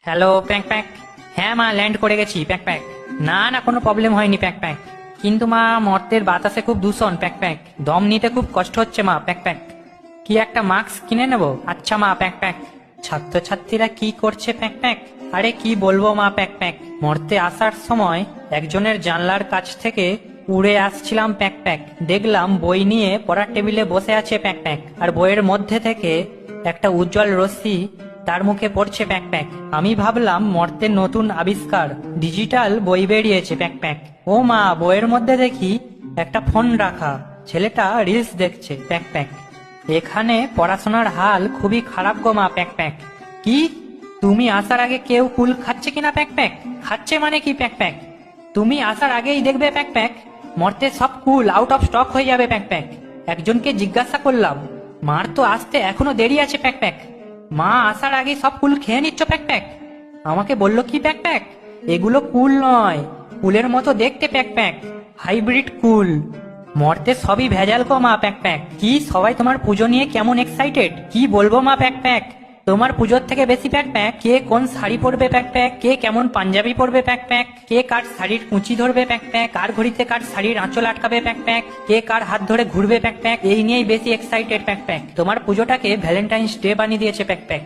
Hello pack pack. হ্যাঁ মা, land করে গেছি প্যাক প্যাক। না না, কোনো প্রবলেম হয়নি প্যাক প্যাক। কিন্তু মা, মর্তের বাতাসে খুব দূষণ প্যাক প্যাক, দম নিতে খুব কষ্ট হচ্ছে মা প্যাক প্যাক। কি একটা মাস্ক কিনে নেবো? আচ্ছা মা প্যাক প্যাক। ছাত্রছাত্রীরা কি করছে প্যাক প্যাক? আরে কি বলবো মা প্যাক প্যাক, মর্তে আসার সময় একজনের জানলার কাছ থেকে উড়ে আসছিলাম প্যাক প্যাক, দেখলাম বই নিয়ে পড়ার টেবিলে বসে আছে প্যাক প্যাক, আর বইয়ের মধ্যে থেকে একটা উজ্জ্বল রশ্মি তার মুখে পড়ছে প্যাক প্যাক। আমি ভাবলাম মর্তের নতুন আবিষ্কার, ডিজিটাল বই বেরিয়েছে প্যাক প্যাক। ও মা, বইয়ের মধ্যে দেখি একটা ফোন রাখা, ছেলেটা রিলস দেখছে প্যাক প্যাক। এখানে পড়াশোনার হাল খুবই খারাপ গো মা প্যাক প্যাক। কি? তুমি আসার আগে কেউ কুল খাচ্ছে কিনা প্যাক প্যাক? খাচ্ছে মানে কি প্যাক প্যাক? তুমি আসার আগেই দেখবে প্যাক প্যাক, মর্তে সব কুল আউট অফ স্টক হয়ে যাবে প্যাক প্যাক। একজনকে জিজ্ঞাসা করলাম, মার তো আসতে এখনো দেরি আছে প্যাক প্যাক, মা আসার আগে সব কুল খেয়ে নিচ্ছ প্যাক প্যাক। আমাকে বললো কি প্যাক প্যাক, এগুলো কুল নয়, কুলের মতো দেখতে প্যাক প্যাক, হাইব্রিড কুল। মর্তে সবই ভেজাল গো মা প্যাক প্যাক। কি সবাই তোমার পুজো নিয়ে কেমন এক্সাইটেড, কি বলবো মা প্যাক প্যাক। তোমার পুজোর থেকে বেশি প্যাক প্যাক কে কোন শাড়ি পরবে প্যাক প্যাক, কে কেমন পাঞ্জাবি পরবে প্যাক প্যাক, কে কার শাড়ির কুঁচি ধরবে প্যাক প্যাক, কার ঘড়িতে কার শাড়ির আঁচল আটকাবে প্যাক প্যাক, কে কার হাত ধরে ঘুরবে প্যাক প্যাক, এই নিয়েই বেশি এক্সাইটেড প্যাক প্যাক। তোমার পুজোটাকে ভ্যালেন্টাইন্স ডে বানিয়ে দিয়েছে প্যাক প্যাক।